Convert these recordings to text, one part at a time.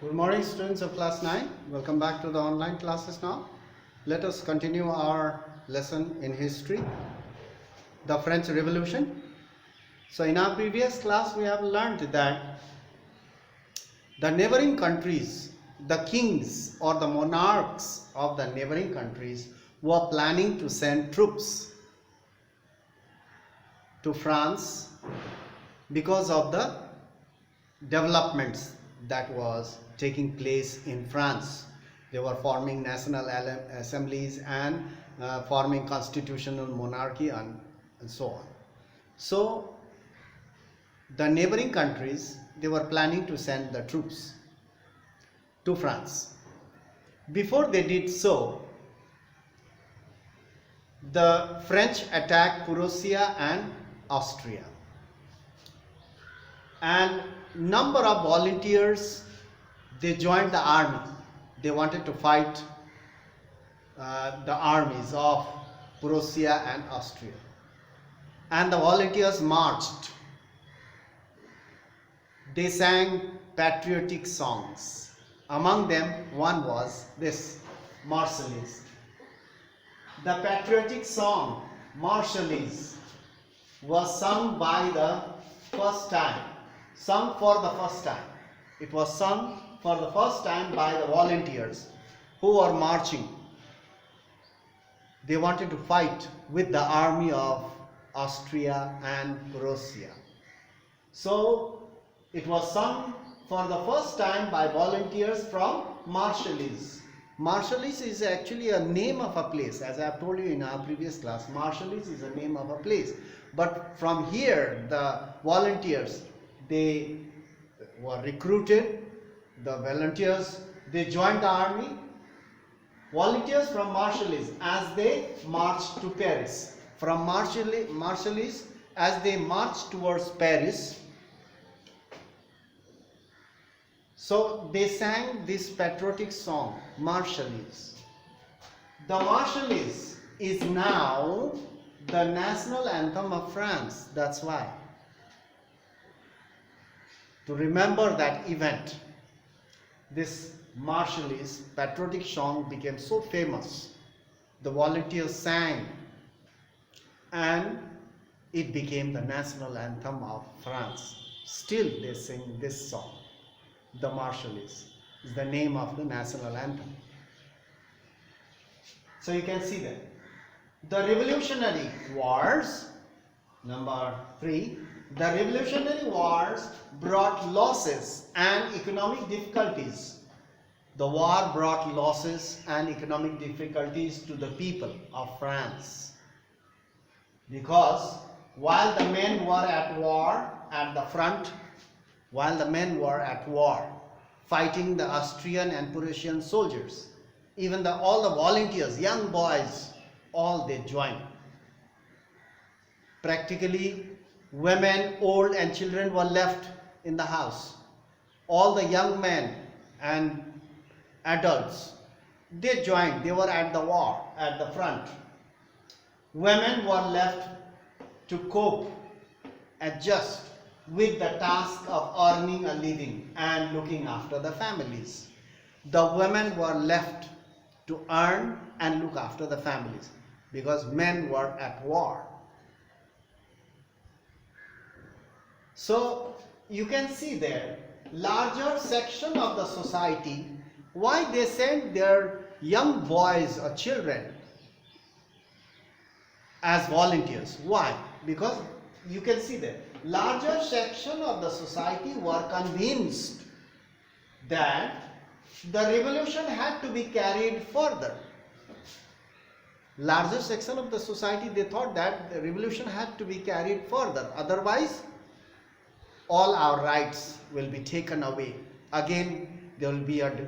Good morning, students of class 9. Welcome back to the online classes now. Let us continue our lesson in history, the French Revolution. So in our previous class, we have learned that the neighboring countries, the kings or the monarchs of the neighboring countries were planning to send troops to France because of the developments that was taking place in France. They were forming national assemblies and forming constitutional monarchy and so on. So the neighboring countries, they were planning to send the troops to France. Before they did so, the French attacked Prussia and Austria, and number of volunteers, they joined the army. They wanted to fight the armies of Prussia and Austria, and the volunteers marched. They sang patriotic songs. Among them one was this Marseillaise. The patriotic song Marseillaise was sung by the first time. Sung for the first time. It was sung for the first time by the volunteers who were marching. They wanted to fight with the army of Austria and Prussia. So it was sung for the first time by volunteers from Marseillaise. Marseillaise is actually a name of a place. As I have told you in our previous class, Marseillaise is a name of a place. But from here, the volunteers, they were recruited. The volunteers, they joined the army. Volunteers from Marseillaise, as they marched to Paris. From Marseillaise, as they marched towards Paris, so they sang this patriotic song, Marseillaise. The Marseillaise is now the national anthem of France. That's why. To remember that event, this Marseillaise patriotic song became so famous. The volunteers sang and it became the national anthem of France. Still they sing this song. The Marseillaise is the name of the national anthem. So you can see that. The Revolutionary Wars, number 3, the Revolutionary Wars brought losses and economic difficulties. The war brought losses and economic difficulties to the people of France. Because while the men were at war at the front, while the men were at war fighting the Austrian and Prussian soldiers, even all the volunteers, young boys, all they joined. Practically, women, old and children were left in the house. All the young men and adults, they joined. They were at the war, at the front. Women were left to cope, adjust with the task of earning a living and looking after the families. The women were left to earn and look after the families because men were at war. So you can see there, larger section of the society, why they sent their young boys or children as volunteers. Why? Because you can see that larger section of the society were convinced that the revolution had to be carried further. Larger section of the society, they thought that the revolution had to be carried further. Otherwise, all our rights will be taken away. Again, there will be there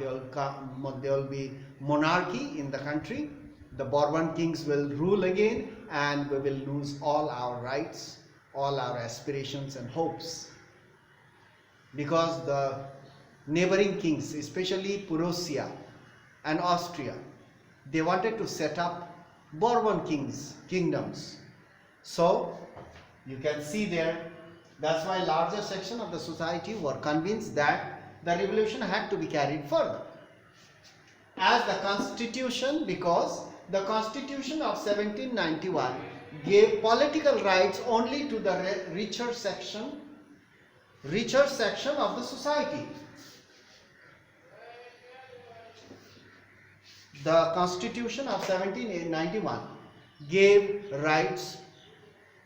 will be monarchy in the country. The Bourbon kings will rule again, and we will lose all our rights, all our aspirations and hopes. Because the neighboring kings, especially Prussia and Austria, they wanted to set up Bourbon kingdoms. So you can see there, that's why larger section of the society were convinced that the revolution had to be carried further. As the constitution, because the constitution of 1791 gave political rights only to the richer section of the society. The constitution of 1791 gave rights,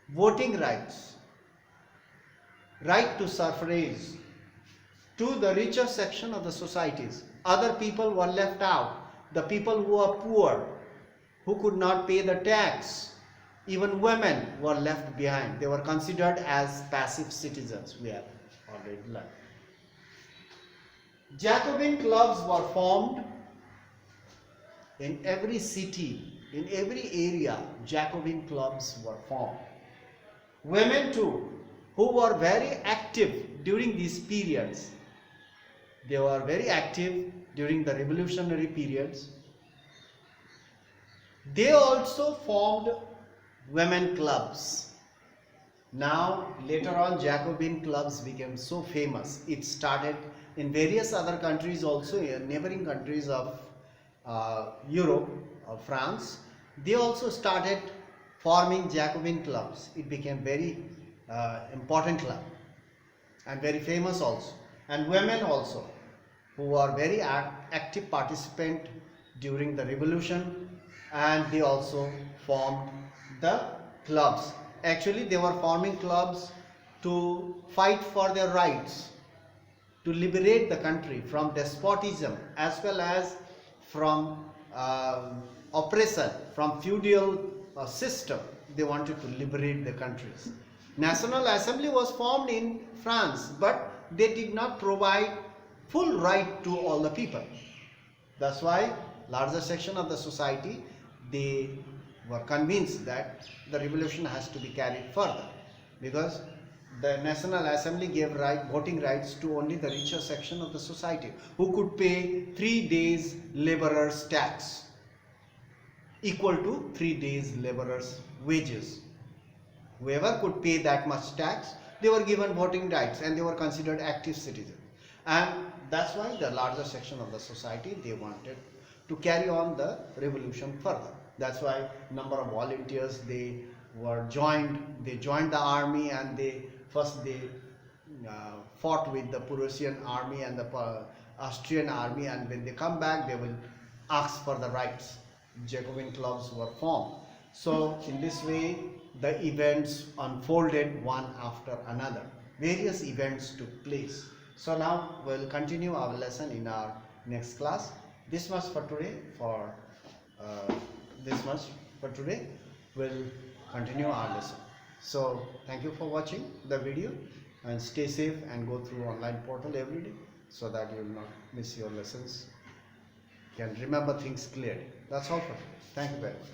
voting rights, right to suffrage to the richer section of the societies. Other people were left out. The people who are poor, who could not pay the tax, even women were left behind. They were considered as passive citizens. We have already learned. Jacobin clubs were formed in every city, in every area. Jacobin clubs were formed. Women too, who were very active during these periods. They were very active during the revolutionary periods. They also formed women clubs. Now, later on, Jacobin clubs became so famous. It started in various other countries also, in neighboring countries of Europe, France. They also started forming Jacobin clubs. It became very important club and very famous also. And women also, who are very active participant during the revolution, and they also formed the clubs. Actually, they were forming clubs to fight for their rights, to liberate the country from despotism as well as from oppression, from feudal system. They wanted to liberate the countries. National Assembly was formed in France, but they did not provide full right to all the people. That's why larger section of the society, they were convinced that the revolution has to be carried further, because the National Assembly gave voting rights to only the richer section of the society, who could pay 3 days laborers tax, equal to 3 days laborers wages. Whoever could pay that much tax, they were given voting rights and they were considered active citizens. And that's why the larger section of the society, they wanted to carry on the revolution further. That's why number of volunteers, they joined the army, and they fought with the Prussian army and the Austrian army, and when they come back, they will ask for the rights. Jacobin clubs were formed. So in this way, the events unfolded one after another. Various events took place. So now we'll continue our lesson in our next class. This much for today. We'll continue our lesson. So thank you for watching the video, and stay safe and go through online portal every day so that you will not miss your lessons. You can remember things clearly. That's all for today. Thank you very much.